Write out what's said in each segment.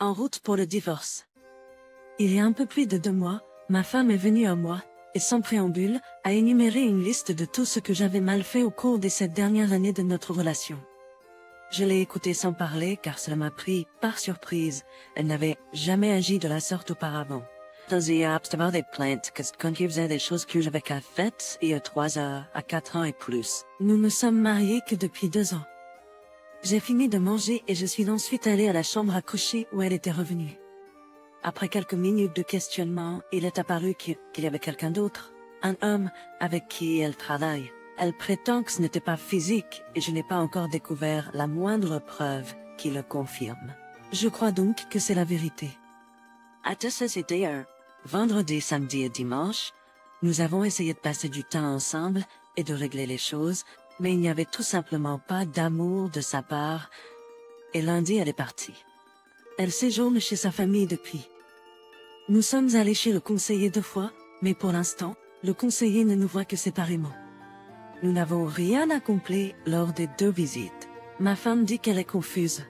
En route pour le divorce. Il y a un peu plus de 2 mois, ma femme est venue à moi, et sans préambule, a énuméré une liste de tout ce que j'avais mal fait au cours des 7 dernières années de notre relation. Je l'ai écoutée sans parler car cela m'a pris par surprise. Elle n'avait jamais agi de la sorte auparavant. Faisait avoir des plaintes quand il faisait des choses que j'avais qu'à faites il y a 3 à 4 ans et plus. Nous ne sommes mariés que depuis 2 ans. J'ai fini de manger et je suis ensuite allée à la chambre à coucher où elle était revenue. Après quelques minutes de questionnement, il est apparu qu'il y avait quelqu'un d'autre, un homme avec qui elle travaille. Elle prétend que ce n'était pas physique et je n'ai pas encore découvert la moindre preuve qui le confirme. Je crois donc que c'est la vérité. À tout ça, c'était un vendredi, samedi et dimanche. Nous avons essayé de passer du temps ensemble et de régler les choses, mais il n'y avait tout simplement pas d'amour de sa part. Et lundi, elle est partie. Elle séjourne chez sa famille depuis. Nous sommes allés chez le conseiller 2 fois, mais pour l'instant, le conseiller ne nous voit que séparément. Nous n'avons rien accompli lors des 2 visites. Ma femme dit qu'elle est confuse.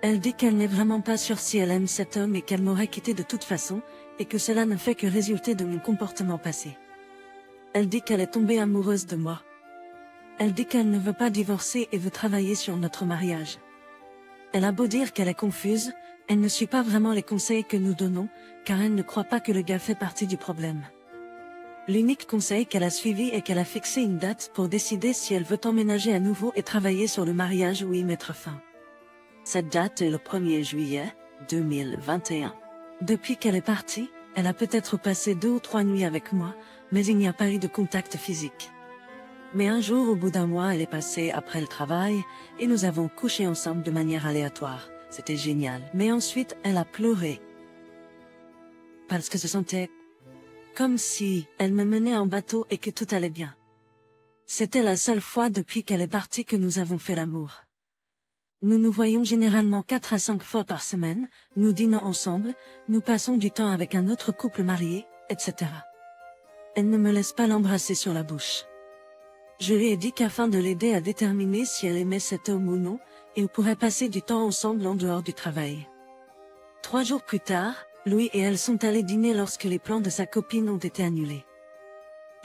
Elle dit qu'elle n'est vraiment pas sûre si elle aime cet homme et qu'elle m'aurait quitté de toute façon, et que cela ne fait que résulter de mon comportement passé. Elle dit qu'elle est tombée amoureuse de moi. Elle dit qu'elle ne veut pas divorcer et veut travailler sur notre mariage. Elle a beau dire qu'elle est confuse, elle ne suit pas vraiment les conseils que nous donnons, car elle ne croit pas que le gars fait partie du problème. L'unique conseil qu'elle a suivi est qu'elle a fixé une date pour décider si elle veut emménager à nouveau et travailler sur le mariage ou y mettre fin. Cette date est le 1er juillet 2021. Depuis qu'elle est partie, elle a peut-être passé 2 ou 3 nuits avec moi, mais il n'y a pas eu de contact physique. Mais un jour, au bout d'un mois, elle est passée après le travail, et nous avons couché ensemble de manière aléatoire. C'était génial. Mais ensuite, elle a pleuré. Parce que se sentait comme si elle me menait en bateau et que tout allait bien. C'était la seule fois depuis qu'elle est partie que nous avons fait l'amour. Nous nous voyons généralement 4 à 5 fois par semaine, nous dînons ensemble, nous passons du temps avec un autre couple marié, etc. Elle ne me laisse pas l'embrasser sur la bouche. Je lui ai dit qu'afin de l'aider à déterminer si elle aimait cet homme ou non, ils pourraient passer du temps ensemble en dehors du travail. 3 jours plus tard, Louis et elle sont allés dîner lorsque les plans de sa copine ont été annulés.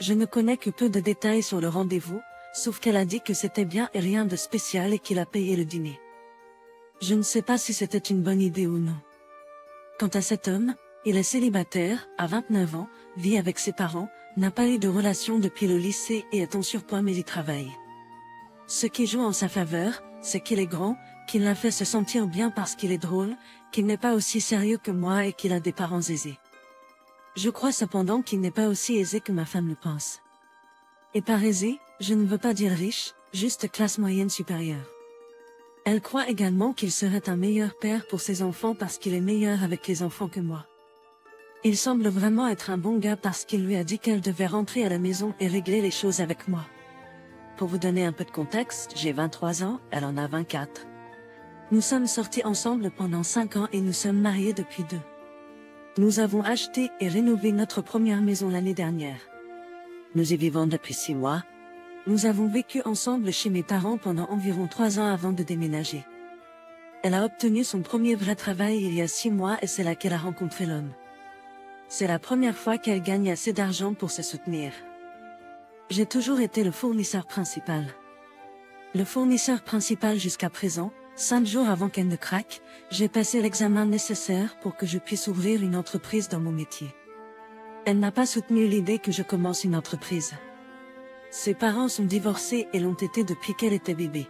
Je ne connais que peu de détails sur le rendez-vous, sauf qu'elle a dit que c'était bien et rien de spécial et qu'il a payé le dîner. Je ne sais pas si c'était une bonne idée ou non. Quant à cet homme, il est célibataire, a 29 ans, vit avec ses parents, n'a pas eu de relation depuis le lycée et est en surpoids mais y travaille. Ce qui joue en sa faveur, c'est qu'il est grand, qu'il la fait se sentir bien parce qu'il est drôle, qu'il n'est pas aussi sérieux que moi et qu'il a des parents aisés. Je crois cependant qu'il n'est pas aussi aisé que ma femme le pense. Et par aisé, je ne veux pas dire riche, juste classe moyenne supérieure. Elle croit également qu'il serait un meilleur père pour ses enfants parce qu'il est meilleur avec les enfants que moi. Il semble vraiment être un bon gars parce qu'il lui a dit qu'elle devait rentrer à la maison et régler les choses avec moi. Pour vous donner un peu de contexte, j'ai 23 ans, elle en a 24. Nous sommes sortis ensemble pendant 5 ans et nous sommes mariés depuis 2. Nous avons acheté et rénové notre première maison l'année dernière. Nous y vivons depuis 6 mois. Nous avons vécu ensemble chez mes parents pendant environ 3 ans avant de déménager. Elle a obtenu son premier vrai travail il y a 6 mois et c'est là qu'elle a rencontré l'homme. C'est la première fois qu'elle gagne assez d'argent pour se soutenir. J'ai toujours été le fournisseur principal. Le fournisseur principal jusqu'à présent, 5 jours avant qu'elle ne craque, j'ai passé l'examen nécessaire pour que je puisse ouvrir une entreprise dans mon métier. Elle n'a pas soutenu l'idée que je commence une entreprise. Ses parents sont divorcés et l'ont été depuis qu'elle était bébé.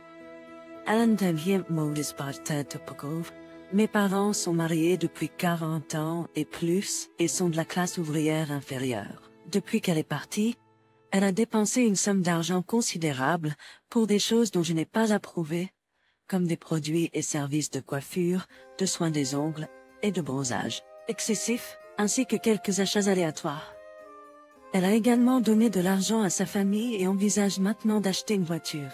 Mes parents sont mariés depuis 40 ans et plus et sont de la classe ouvrière inférieure. Depuis qu'elle est partie, elle a dépensé une somme d'argent considérable pour des choses dont je n'ai pas approuvé, comme des produits et services de coiffure, de soins des ongles et de bronzage excessif, ainsi que quelques achats aléatoires. Elle a également donné de l'argent à sa famille et envisage maintenant d'acheter une voiture.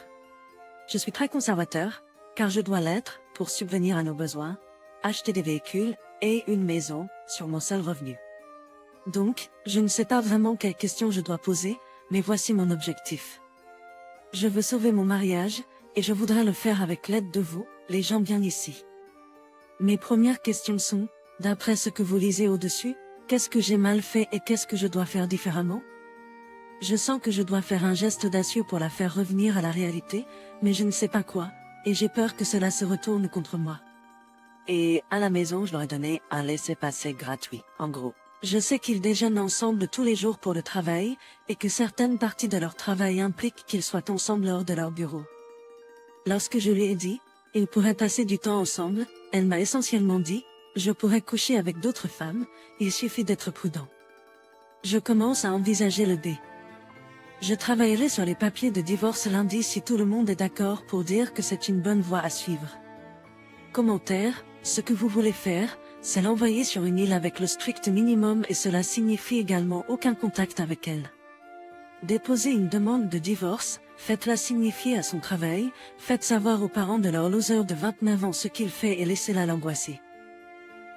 Je suis très conservateur, car je dois l'être pour subvenir à nos besoins, acheter des véhicules et une maison sur mon seul revenu. Donc, je ne sais pas vraiment quelles questions je dois poser, mais voici mon objectif. Je veux sauver mon mariage, et je voudrais le faire avec l'aide de vous, les gens bien ici. Mes premières questions sont, d'après ce que vous lisez au-dessus, qu'est-ce que j'ai mal fait et qu'est-ce que je dois faire différemment? Je sens que je dois faire un geste audacieux pour la faire revenir à la réalité, mais je ne sais pas quoi, et j'ai peur que cela se retourne contre moi. Et à la maison, je leur ai donné un laissez-passer gratuit, en gros. Je sais qu'ils déjeunent ensemble tous les jours pour le travail, et que certaines parties de leur travail impliquent qu'ils soient ensemble hors de leur bureau. Lorsque je lui ai dit, ils pourraient passer du temps ensemble, elle m'a essentiellement dit, je pourrais coucher avec d'autres femmes, il suffit d'être prudent. Je commence à envisager le dé. Je travaillerai sur les papiers de divorce lundi si tout le monde est d'accord pour dire que c'est une bonne voie à suivre. Commentaire, ce que vous voulez faire, c'est l'envoyer sur une île avec le strict minimum et cela signifie également aucun contact avec elle. Déposez une demande de divorce, faites-la signifier à son travail, faites savoir aux parents de leur loser de 29 ans ce qu'il fait et laissez-la l'angoisser.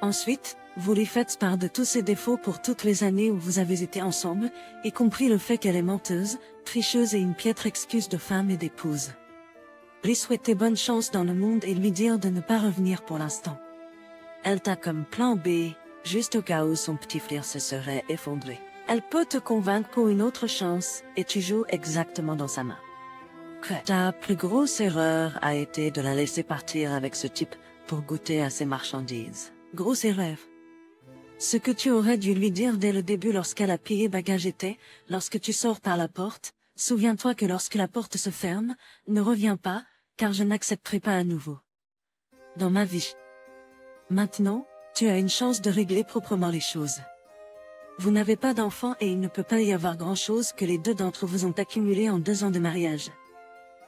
Ensuite, vous lui faites part de tous ses défauts pour toutes les années où vous avez été ensemble, y compris le fait qu'elle est menteuse, tricheuse et une piètre excuse de femme et d'épouse. Lui souhaiter bonne chance dans le monde et lui dire de ne pas revenir pour l'instant. Elle t'a comme plan B, juste au cas où son petit frère se serait effondré. Elle peut te convaincre pour une autre chance, et tu joues exactement dans sa main. Ta plus grosse erreur a été de la laisser partir avec ce type pour goûter à ses marchandises. Grosse erreur. Ce que tu aurais dû lui dire dès le début lorsqu'elle a pillé bagage était, lorsque tu sors par la porte, souviens-toi que lorsque la porte se ferme, ne reviens pas, car je n'accepterai pas à nouveau. Dans ma vie. Maintenant, tu as une chance de régler proprement les choses. Vous n'avez pas d'enfant et il ne peut pas y avoir grand-chose que les deux d'entre vous ont accumulé en 2 ans de mariage.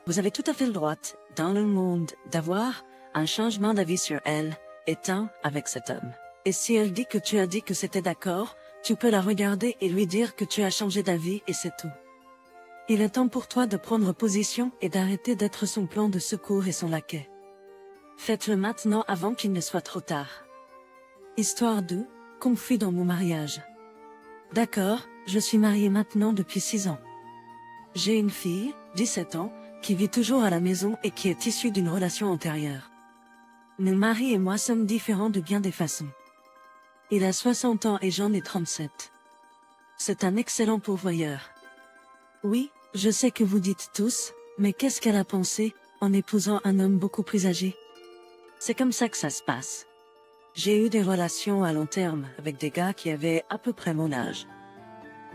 Vous avez tout à fait le droit, dans le monde, d'avoir un changement d'avis sur elle, étant avec cet homme. Et si elle dit que tu as dit que c'était d'accord, tu peux la regarder et lui dire que tu as changé d'avis et c'est tout. Il est temps pour toi de prendre position et d'arrêter d'être son plan de secours et son laquais. Faites-le maintenant avant qu'il ne soit trop tard. Histoire 2, conflit dans mon mariage. D'accord, je suis mariée maintenant depuis 6 ans. J'ai une fille, 17 ans, qui vit toujours à la maison et qui est issue d'une relation antérieure. Mon mari et moi sommes différents de bien des façons. Il a 60 ans et j'en ai 37. C'est un excellent pourvoyeur. Oui, je sais que vous dites tous, mais qu'est-ce qu'elle a pensé, en épousant un homme beaucoup plus âgé? C'est comme ça que ça se passe. J'ai eu des relations à long terme avec des gars qui avaient à peu près mon âge.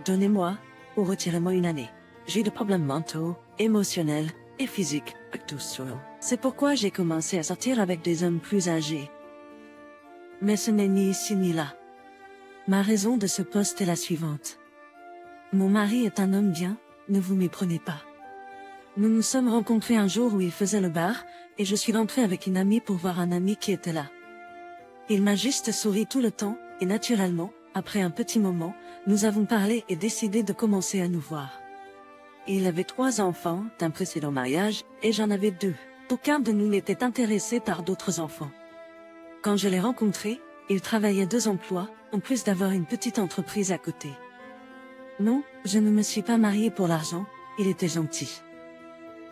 Donnez-moi, ou retirez-moi une année. J'ai eu des problèmes mentaux, émotionnels et physiques, tout ça. C'est pourquoi j'ai commencé à sortir avec des hommes plus âgés. Mais ce n'est ni ici ni là. Ma raison de ce poste est la suivante. Mon mari est un homme bien, ne vous méprenez pas. Nous nous sommes rencontrés un jour où il faisait le bar, et je suis rentrée avec une amie pour voir un ami qui était là. Il m'a juste souri tout le temps, et naturellement, après un petit moment, nous avons parlé et décidé de commencer à nous voir. Il avait 3 enfants d'un précédent mariage, et j'en avais 2. Aucun de nous n'était intéressé par d'autres enfants. Quand je l'ai rencontré, il travaillait 2 emplois, en plus d'avoir une petite entreprise à côté. Non, je ne me suis pas mariée pour l'argent, il était gentil.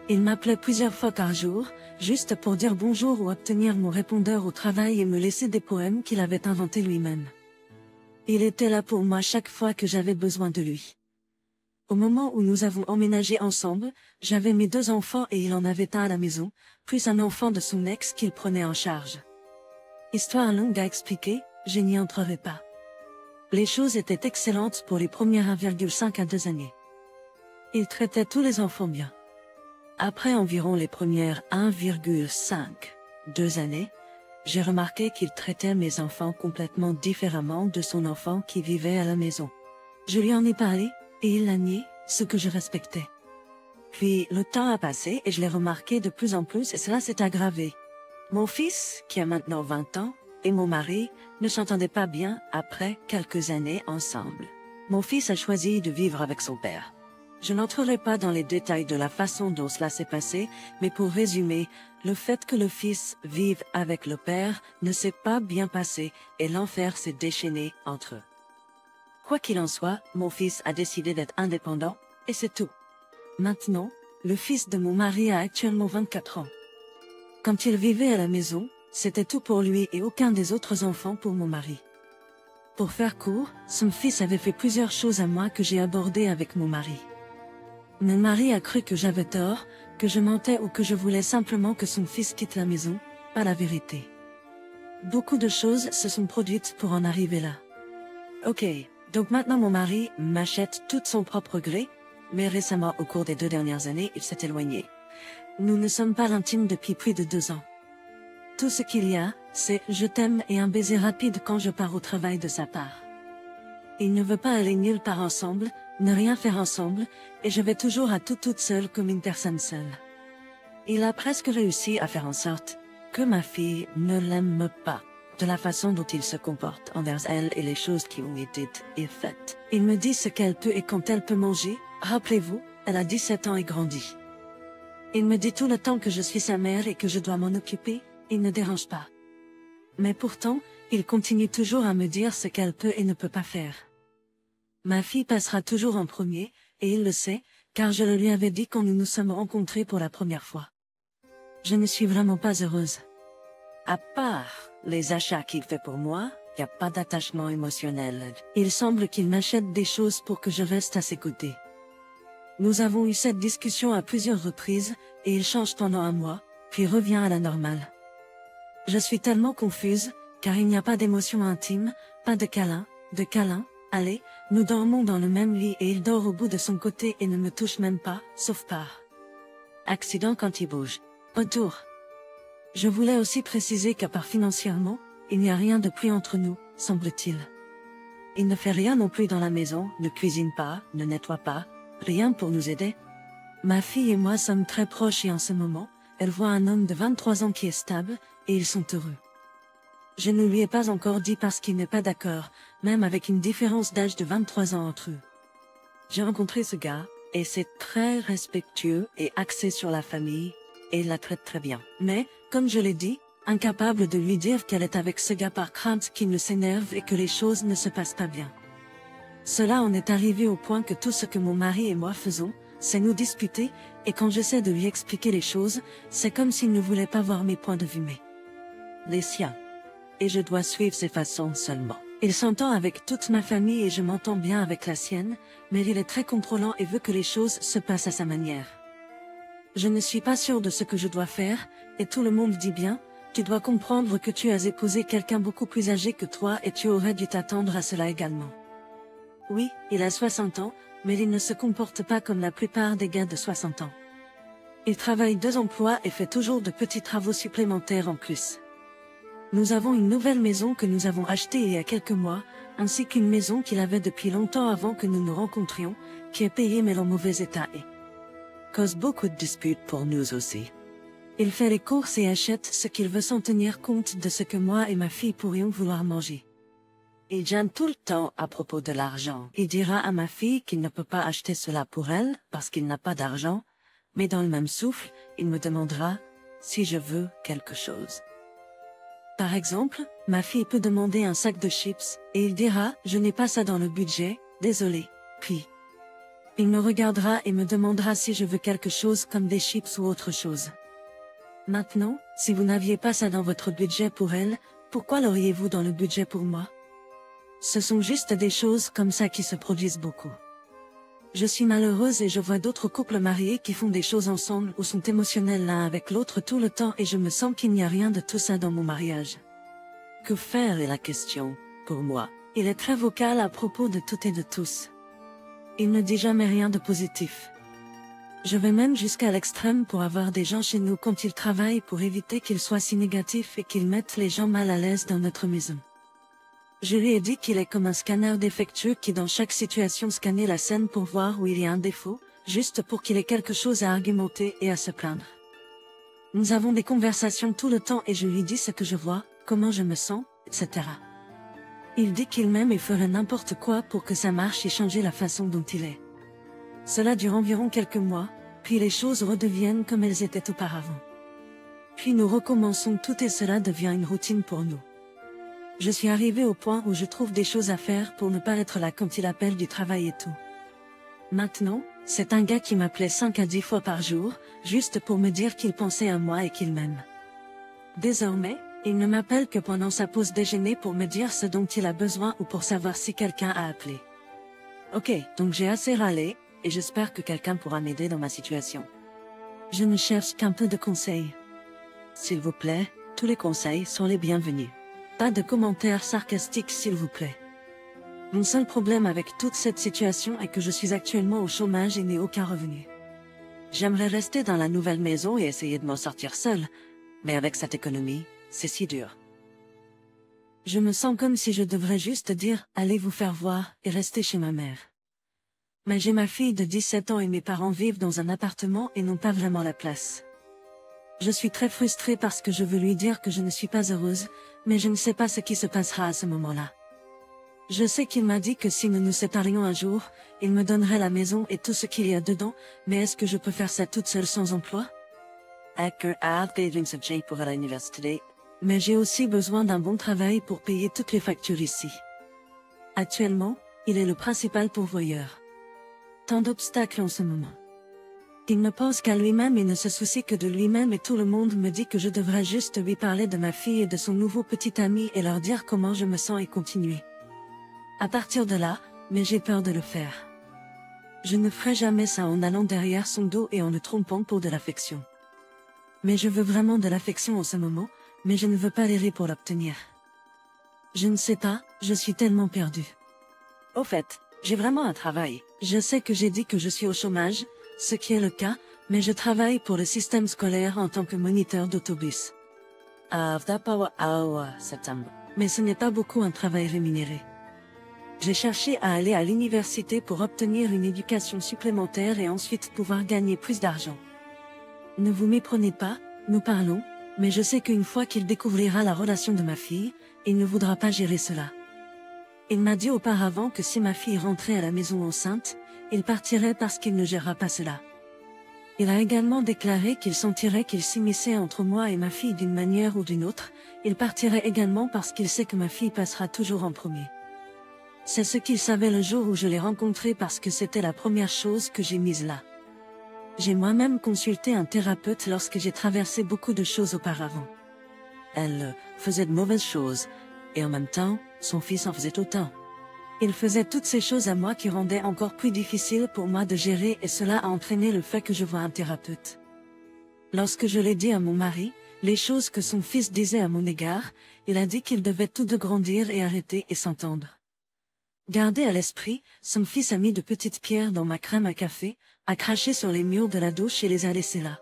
Il m'appelait plusieurs fois par jour, juste pour dire bonjour ou obtenir mon répondeur au travail et me laisser des poèmes qu'il avait inventés lui-même. Il était là pour moi chaque fois que j'avais besoin de lui. Au moment où nous avons emménagé ensemble, j'avais mes 2 enfants et il en avait un à la maison, plus un enfant de son ex qu'il prenait en charge. Histoire longue à expliquer, je n'y entrerai pas. Les choses étaient excellentes pour les premières 1,5 à 2 années. Il traitait tous les enfants bien. Après environ les premières 1,5-2 années, j'ai remarqué qu'il traitait mes enfants complètement différemment de son enfant qui vivait à la maison. Je lui en ai parlé, et il l'a nié, ce que je respectais. Puis le temps a passé et je l'ai remarqué de plus en plus et cela s'est aggravé. Mon fils, qui a maintenant 20 ans, et mon mari ne s'entendaient pas bien après quelques années ensemble. Mon fils a choisi de vivre avec son père. Je n'entrerai pas dans les détails de la façon dont cela s'est passé, mais pour résumer, le fait que le fils vive avec le père ne s'est pas bien passé et l'enfer s'est déchaîné entre eux. Quoi qu'il en soit, mon fils a décidé d'être indépendant, et c'est tout. Maintenant, le fils de mon mari a actuellement 24 ans. Quand il vivait à la maison, C'était tout pour lui et aucun des autres enfants pour mon mari. Pour faire court, son fils avait fait plusieurs choses à moi que j'ai abordées avec mon mari. Mon mari a cru que j'avais tort, que je mentais ou que je voulais simplement que son fils quitte la maison, pas la vérité. Beaucoup de choses se sont produites pour en arriver là. Ok, donc maintenant mon mari m'achète tout de son propre gré, mais récemment au cours des 2 dernières années il s'est éloigné. Nous ne sommes pas intimes depuis plus de 2 ans. Tout ce qu'il y a, c'est « je t'aime » et un baiser rapide quand je pars au travail de sa part. Il ne veut pas aller nulle part ensemble, ne rien faire ensemble, et je vais toujours à toute seule comme une personne seule. Il a presque réussi à faire en sorte que ma fille ne l'aime pas, de la façon dont il se comporte envers elle et les choses qui ont été dites et faites. Il me dit ce qu'elle peut et quand elle peut manger, rappelez-vous, elle a 17 ans et grandit. Il me dit tout le temps que je suis sa mère et que je dois m'en occuper, il ne dérange pas. Mais pourtant, il continue toujours à me dire ce qu'elle peut et ne peut pas faire. Ma fille passera toujours en premier, et il le sait, car je le lui avais dit quand nous nous sommes rencontrés pour la première fois. Je ne suis vraiment pas heureuse. À part les achats qu'il fait pour moi, il n'y a pas d'attachement émotionnel. Il semble qu'il m'achète des choses pour que je reste à ses côtés. Nous avons eu cette discussion à plusieurs reprises, et il change pendant un mois, puis revient à la normale. Je suis tellement confuse, car il n'y a pas d'émotion intime, pas de câlin, allez, nous dormons dans le même lit et il dort au bout de son côté et ne me touche même pas, sauf par accident quand il bouge. Retour. Je voulais aussi préciser qu'à part financièrement, il n'y a rien de plus entre nous, semble-t-il. Il ne fait rien non plus dans la maison, ne cuisine pas, ne nettoie pas, rien pour nous aider. Ma fille et moi sommes très proches et en ce moment, elle voit un homme de 23 ans qui est stable, et ils sont heureux. Je ne lui ai pas encore dit parce qu'il n'est pas d'accord, même avec une différence d'âge de 23 ans entre eux. J'ai rencontré ce gars, et c'est très respectueux et axé sur la famille, et il la traite très bien. Mais, comme je l'ai dit, incapable de lui dire qu'elle est avec ce gars par crainte qu'il ne s'énerve et que les choses ne se passent pas bien. Cela en est arrivé au point que tout ce que mon mari et moi faisons, c'est nous disputer, et quand j'essaie de lui expliquer les choses, c'est comme s'il ne voulait pas voir mes points de vue mais les siens. Et je dois suivre ses façons seulement. Il s'entend avec toute ma famille et je m'entends bien avec la sienne, mais il est très contrôlant et veut que les choses se passent à sa manière. Je ne suis pas sûre de ce que je dois faire, et tout le monde dit bien, tu dois comprendre que tu as épousé quelqu'un beaucoup plus âgé que toi et tu aurais dû t'attendre à cela également. Oui, il a 60 ans, mais il ne se comporte pas comme la plupart des gars de 60 ans. Il travaille 2 emplois et fait toujours de petits travaux supplémentaires en plus. Nous avons une nouvelle maison que nous avons achetée il y a quelques mois, ainsi qu'une maison qu'il avait depuis longtemps avant que nous nous rencontrions, qui est payée mais en mauvais état et cause beaucoup de disputes pour nous aussi. Il fait les courses et achète ce qu'il veut sans tenir compte de ce que moi et ma fille pourrions vouloir manger. Il gêne tout le temps à propos de l'argent. Il dira à ma fille qu'il ne peut pas acheter cela pour elle parce qu'il n'a pas d'argent, mais dans le même souffle, il me demandera si je veux quelque chose. Par exemple, ma fille peut demander un sac de chips, et il dira « je n'ai pas ça dans le budget, désolé ». Puis, il me regardera et me demandera si je veux quelque chose comme des chips ou autre chose. Maintenant, si vous n'aviez pas ça dans votre budget pour elle, pourquoi l'auriez-vous dans le budget pour moi? Ce sont juste des choses comme ça qui se produisent beaucoup. Je suis malheureuse et je vois d'autres couples mariés qui font des choses ensemble ou sont émotionnels l'un avec l'autre tout le temps et je me sens qu'il n'y a rien de tout ça dans mon mariage. Que faire est la question, pour moi. Il est très vocal à propos de tout et de tous. Il ne dit jamais rien de positif. Je vais même jusqu'à l'extrême pour avoir des gens chez nous quand ils travaillent pour éviter qu'ils soient si négatifs et qu'ils mettent les gens mal à l'aise dans notre maison. Je lui ai dit qu'il est comme un scanner défectueux qui dans chaque situation scannait la scène pour voir où il y a un défaut, juste pour qu'il ait quelque chose à argumenter et à se plaindre. Nous avons des conversations tout le temps et je lui dis ce que je vois, comment je me sens, etc. Il dit qu'il m'aime et ferait n'importe quoi pour que ça marche et changer la façon dont il est. Cela dure environ quelques mois, puis les choses redeviennent comme elles étaient auparavant. Puis nous recommençons tout et cela devient une routine pour nous. Je suis arrivée au point où je trouve des choses à faire pour ne pas être là quand il appelle du travail et tout. Maintenant, c'est un gars qui m'appelait 5 à 10 fois par jour, juste pour me dire qu'il pensait à moi et qu'il m'aime. Désormais, Il ne m'appelle que pendant sa pause déjeuner pour me dire ce dont il a besoin ou pour savoir si quelqu'un a appelé. Ok, donc j'ai assez râlé, et j'espère que quelqu'un pourra m'aider dans ma situation. Je ne cherche qu'un peu de conseils. S'il vous plaît, tous les conseils sont les bienvenus. Pas de commentaires sarcastiques s'il vous plaît. Mon seul problème avec toute cette situation est que je suis actuellement au chômage et n'ai aucun revenu. J'aimerais rester dans la nouvelle maison et essayer de m'en sortir seule, mais avec cette économie, c'est si dur. Je me sens comme si je devrais juste dire « allez vous faire voir » et rester chez ma mère. Mais j'ai ma fille de 17 ans et mes parents vivent dans un appartement et n'ont pas vraiment la place. Je suis très frustrée parce que je veux lui dire que je ne suis pas heureuse, mais je ne sais pas ce qui se passera à ce moment-là. Je sais qu'il m'a dit que si nous nous séparions un jour, il me donnerait la maison et tout ce qu'il y a dedans, mais est-ce que je peux faire ça toute seule sans emploi? Pour à l'université. Mais j'ai aussi besoin d'un bon travail pour payer toutes les factures ici. Actuellement, il est le principal pourvoyeur. Tant d'obstacles en ce moment. Il ne pense qu'à lui-même et ne se soucie que de lui-même et tout le monde me dit que je devrais juste lui parler de ma fille et de son nouveau petit ami et leur dire comment je me sens et continuer. À partir de là, mais j'ai peur de le faire. Je ne ferai jamais ça en allant derrière son dos et en le trompant pour de l'affection. Mais je veux vraiment de l'affection en ce moment, mais je ne veux pas l'errer pour l'obtenir. Je ne sais pas, je suis tellement perdue. Au fait, j'ai vraiment un travail. Je sais que j'ai dit que je suis au chômage, ce qui est le cas, mais je travaille pour le système scolaire en tant que moniteur d'autobus. Mais ce n'est pas beaucoup un travail rémunéré. J'ai cherché à aller à l'université pour obtenir une éducation supplémentaire et ensuite pouvoir gagner plus d'argent. Ne vous méprenez pas, nous parlons, mais je sais qu'une fois qu'il découvrira la relation de ma fille, il ne voudra pas gérer cela. Il m'a dit auparavant que si ma fille rentrait à la maison enceinte, il partirait parce qu'il ne gérera pas cela. Il a également déclaré qu'il sentirait qu'il s'immisçait entre moi et ma fille d'une manière ou d'une autre, il partirait également parce qu'il sait que ma fille passera toujours en premier. C'est ce qu'il savait le jour où je l'ai rencontré parce que c'était la première chose que j'ai mise là. J'ai moi-même consulté un thérapeute lorsque j'ai traversé beaucoup de choses auparavant. Elle faisait de mauvaises choses, et en même temps, son fils en faisait autant. Il faisait toutes ces choses à moi qui rendaient encore plus difficile pour moi de gérer et cela a entraîné le fait que je voie un thérapeute. Lorsque je l'ai dit à mon mari, les choses que son fils disait à mon égard, il a dit qu'ils devaient tous deux grandir et arrêter et s'entendre. Gardez à l'esprit, son fils a mis de petites pierres dans ma crème à café, a craché sur les murs de la douche et les a laissés là.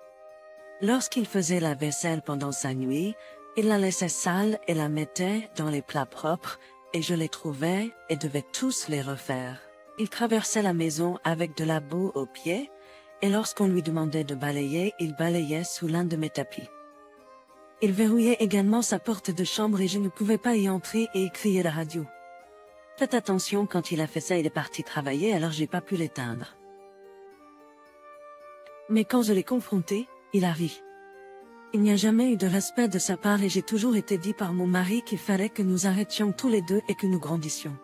Lorsqu'il faisait la vaisselle pendant sa nuit, il la laissait sale et la mettait dans les plats propres, et je les trouvais et devais tous les refaire. Il traversait la maison avec de la boue aux pieds, et lorsqu'on lui demandait de balayer, il balayait sous l'un de mes tapis. Il verrouillait également sa porte de chambre et je ne pouvais pas y entrer et écrier la radio. Faites attention, quand il a fait ça, il est parti travailler, alors j'ai pas pu l'éteindre. Mais quand je l'ai confronté, il a ri. Il n'y a jamais eu de respect de sa part et j'ai toujours été dit par mon mari qu'il fallait que nous arrêtions tous les deux et que nous grandissions.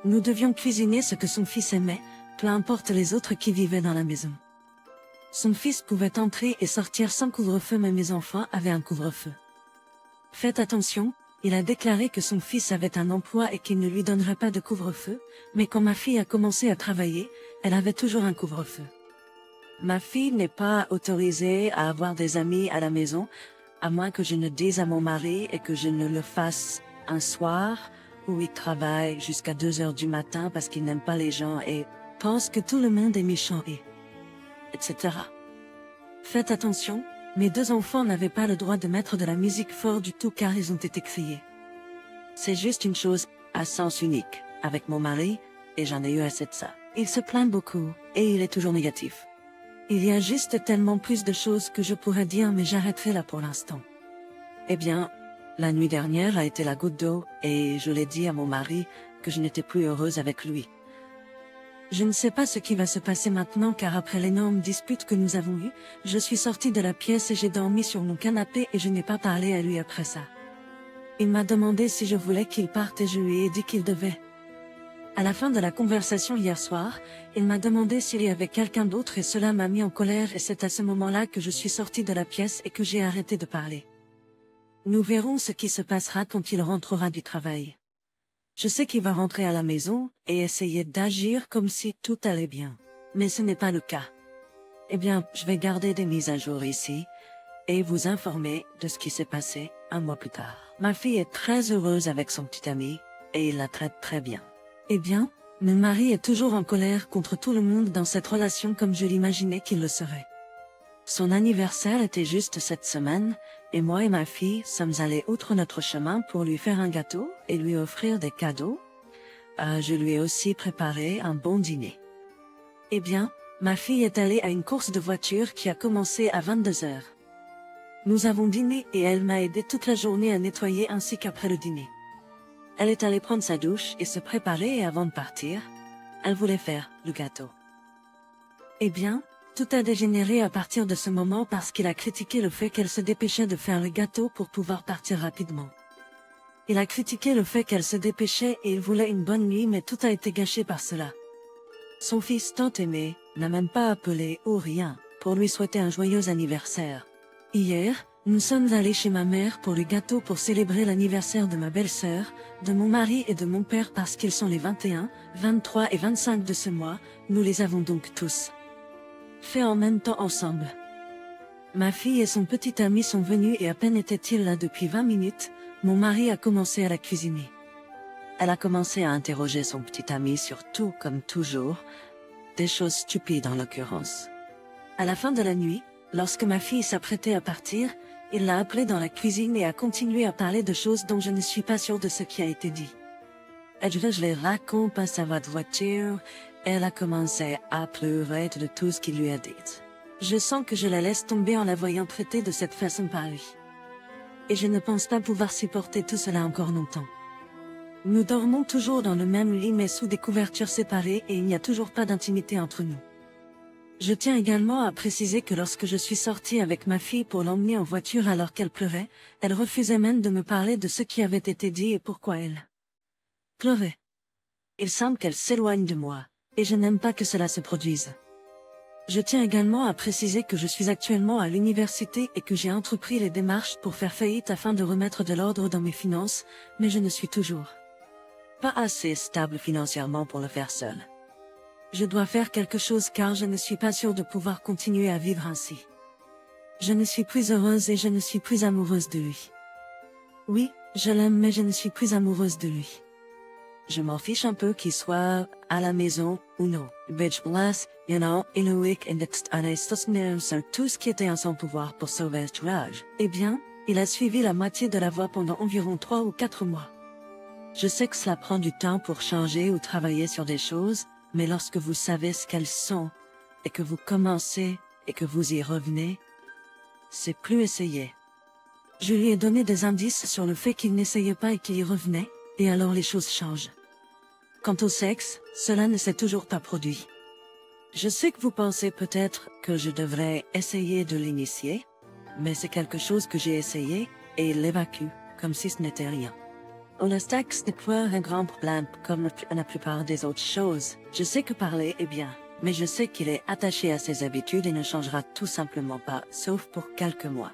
Nous devions cuisiner ce que son fils aimait, peu importe les autres qui vivaient dans la maison. Son fils pouvait entrer et sortir sans couvre-feu, mais mes enfants avaient un couvre-feu. Faites attention, il a déclaré que son fils avait un emploi et qu'il ne lui donnerait pas de couvre-feu, mais quand ma fille a commencé à travailler, elle avait toujours un couvre-feu. Ma fille n'est pas autorisée à avoir des amis à la maison, à moins que je ne dise à mon mari et que je ne le fasse un soir où il travaille jusqu'à 2 heures du matin parce qu'il n'aime pas les gens et pense que tout le monde est méchant et etc. Faites attention, mes 2 enfants n'avaient pas le droit de mettre de la musique fort du tout car ils ont été criés. C'est juste une chose à sens unique avec mon mari et j'en ai eu assez de ça. Il se plaint beaucoup et il est toujours négatif. Il y a juste tellement plus de choses que je pourrais dire mais j'arrêterai là pour l'instant. Eh bien, la nuit dernière a été la goutte d'eau et je l'ai dit à mon mari que je n'étais plus heureuse avec lui. Je ne sais pas ce qui va se passer maintenant car après l'énorme dispute que nous avons eue, je suis sortie de la pièce et j'ai dormi sur mon canapé et je n'ai pas parlé à lui après ça. Il m'a demandé si je voulais qu'il parte et je lui ai dit qu'il devait. À la fin de la conversation hier soir, il m'a demandé s'il y avait quelqu'un d'autre et cela m'a mis en colère et c'est à ce moment-là que je suis sortie de la pièce et que j'ai arrêté de parler. Nous verrons ce qui se passera quand il rentrera du travail. Je sais qu'il va rentrer à la maison et essayer d'agir comme si tout allait bien. Mais ce n'est pas le cas. Eh bien, je vais garder des mises à jour ici et vous informer de ce qui s'est passé un mois plus tard. Ma fille est très heureuse avec son petit ami et il la traite très bien. Eh bien, mon mari est toujours en colère contre tout le monde dans cette relation comme je l'imaginais qu'il le serait. Son anniversaire était juste cette semaine, et moi et ma fille sommes allés outre notre chemin pour lui faire un gâteau et lui offrir des cadeaux. Je lui ai aussi préparé un bon dîner. Eh bien, ma fille est allée à une course de voiture qui a commencé à 22 heures. Nous avons dîné et elle m'a aidé toute la journée à nettoyer ainsi qu'après le dîner. Elle est allée prendre sa douche et se préparer et avant de partir, elle voulait faire le gâteau. Eh bien, tout a dégénéré à partir de ce moment parce qu'il a critiqué le fait qu'elle se dépêchait de faire le gâteau pour pouvoir partir rapidement. Il a critiqué le fait qu'elle se dépêchait et il voulait une bonne nuit mais tout a été gâché par cela. Son fils tant aimé n'a même pas appelé ou rien pour lui souhaiter un joyeux anniversaire. Hier, nous sommes allés chez ma mère pour le gâteau pour célébrer l'anniversaire de ma belle-sœur, de mon mari et de mon père parce qu'ils sont les 21, 23 et 25 de ce mois, nous les avons donc tous fait en même temps ensemble. Ma fille et son petit ami sont venus et à peine étaient-ils là depuis 20 minutes, mon mari a commencé à la cuisiner. Elle a commencé à interroger son petit ami sur tout comme toujours, des choses stupides en l'occurrence. À la fin de la nuit, lorsque ma fille s'apprêtait à partir, il l'a appelée dans la cuisine et a continué à parler de choses dont je ne suis pas sûre de ce qui a été dit. Et je les raconte à sa voiture, elle a commencé à pleurer de tout ce qu'il lui a dit. Je sens que je la laisse tomber en la voyant traiter de cette façon par lui. Et je ne pense pas pouvoir supporter tout cela encore longtemps. Nous dormons toujours dans le même lit mais sous des couvertures séparées et il n'y a toujours pas d'intimité entre nous. Je tiens également à préciser que lorsque je suis sortie avec ma fille pour l'emmener en voiture alors qu'elle pleurait, elle refusait même de me parler de ce qui avait été dit et pourquoi elle pleurait. Il semble qu'elle s'éloigne de moi, et je n'aime pas que cela se produise. Je tiens également à préciser que je suis actuellement à l'université et que j'ai entrepris les démarches pour faire faillite afin de remettre de l'ordre dans mes finances, mais je ne suis toujours pas assez stable financièrement pour le faire seul. Je dois faire quelque chose car je ne suis pas sûre de pouvoir continuer à vivre ainsi. Je ne suis plus heureuse et je ne suis plus amoureuse de lui. Oui, je l'aime mais je ne suis plus amoureuse de lui. Je m'en fiche un peu qu'il soit à la maison ou non. Bitch bless, you know, in a week and it's tout ce qui était en son pouvoir pour sauver ce âge. Eh bien, il a suivi la moitié de la voie pendant environ 3 ou 4 mois. Je sais que cela prend du temps pour changer ou travailler sur des choses, mais lorsque vous savez ce qu'elles sont, et que vous commencez, et que vous y revenez, c'est plus essayer. Je lui ai donné des indices sur le fait qu'il n'essayait pas et qu'il y revenait, et alors les choses changent. Quant au sexe, cela ne s'est toujours pas produit. Je sais que vous pensez peut-être que je devrais essayer de l'initier, mais c'est quelque chose que j'ai essayé, et il l'évacue, comme si ce n'était rien. Le sexe n'est pas un grand problème comme la plupart des autres choses. Je sais que parler est bien, mais je sais qu'il est attaché à ses habitudes et ne changera tout simplement pas, sauf pour quelques mois.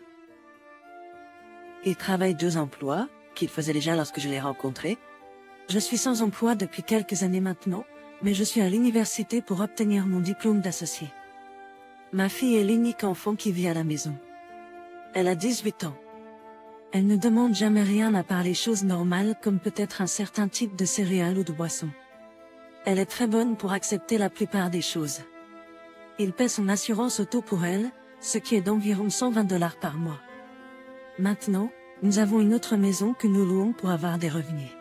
Il travaille 2 emplois, qu'il faisait déjà lorsque je l'ai rencontré. Je suis sans emploi depuis quelques années maintenant, mais je suis à l'université pour obtenir mon diplôme d'associé. Ma fille est l'unique enfant qui vit à la maison. Elle a 18 ans. Elle ne demande jamais rien à part les choses normales comme peut-être un certain type de céréales ou de boissons. Elle est très bonne pour accepter la plupart des choses. Il paie son assurance auto pour elle, ce qui est d'environ $120 par mois. Maintenant, nous avons une autre maison que nous louons pour avoir des revenus.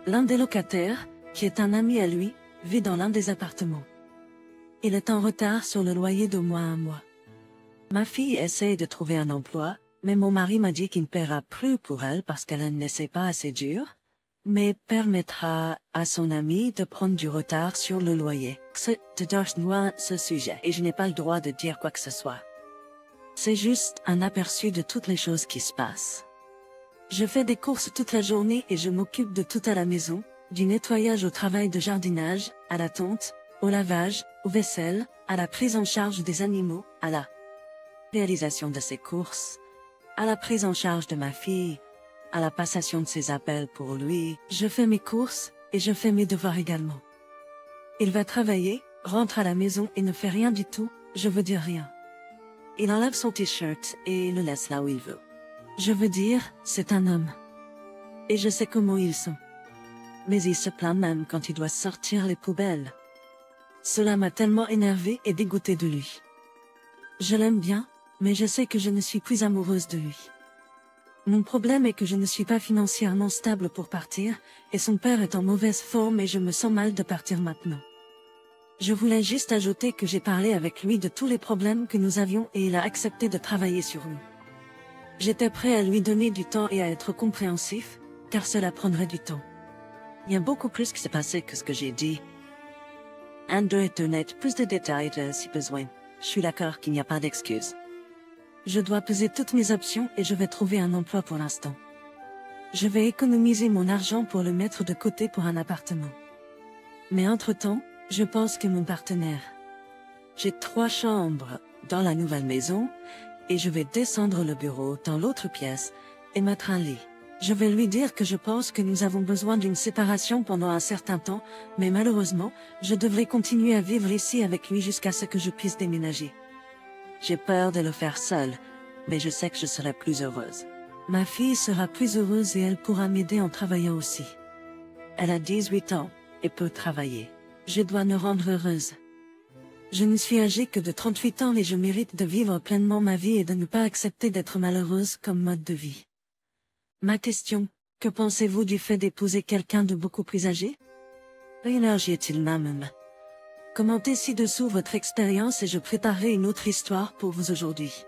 L'un des locataires, qui est un ami à lui, vit dans l'un des appartements. Il est en retard sur le loyer d'au moins 1 mois. Ma fille essaie de trouver un emploi, mais mon mari m'a dit qu'il ne paiera plus pour elle parce qu'elle n'essaie pas assez dur, mais permettra à son ami de prendre du retard sur le loyer. C'est ce sujet et je n'ai pas le droit de dire quoi que ce soit. C'est juste un aperçu de toutes les choses qui se passent. Je fais des courses toute la journée et je m'occupe de tout à la maison, du nettoyage au travail de jardinage, à la tonte, au lavage, aux vaisselles, à la prise en charge des animaux, à la réalisation de ces courses. à la prise en charge de ma fille, à la passation de ses appels pour lui, je fais mes courses, et je fais mes devoirs également. Il va travailler, rentre à la maison et ne fait rien du tout, je veux dire rien. Il enlève son t-shirt et le laisse là où il veut. Je veux dire, c'est un homme. Et je sais comment ils sont. Mais il se plaint même quand il doit sortir les poubelles. Cela m'a tellement énervée et dégoûtée de lui. Je l'aime bien, mais je sais que je ne suis plus amoureuse de lui. Mon problème est que je ne suis pas financièrement stable pour partir, et son père est en mauvaise forme et je me sens mal de partir maintenant. Je voulais juste ajouter que j'ai parlé avec lui de tous les problèmes que nous avions et il a accepté de travailler sur nous. J'étais prêt à lui donner du temps et à être compréhensif, car cela prendrait du temps. Il y a beaucoup plus qui s'est passé que ce que j'ai dit. Andrew est honnête, plus de détails si besoin. Je suis d'accord qu'il n'y a pas d'excuse. Je dois peser toutes mes options et je vais trouver un emploi pour l'instant. Je vais économiser mon argent pour le mettre de côté pour un appartement. Mais entre-temps, je pense que mon partenaire. J'ai 3 chambres dans la nouvelle maison et je vais descendre le bureau dans l'autre pièce et mettre un lit. Je vais lui dire que je pense que nous avons besoin d'une séparation pendant un certain temps, mais malheureusement, je devrais continuer à vivre ici avec lui jusqu'à ce que je puisse déménager. J'ai peur de le faire seule, mais je sais que je serai plus heureuse. Ma fille sera plus heureuse et elle pourra m'aider en travaillant aussi. Elle a 18 ans et peut travailler. Je dois me rendre heureuse. Je ne suis âgée que de 38 ans et je mérite de vivre pleinement ma vie et de ne pas accepter d'être malheureuse comme mode de vie. Ma question, que pensez-vous du fait d'épouser quelqu'un de beaucoup plus âgé? L'énergie est-il même? Commentez ci-dessous votre expérience et je préparerai une autre histoire pour vous aujourd'hui.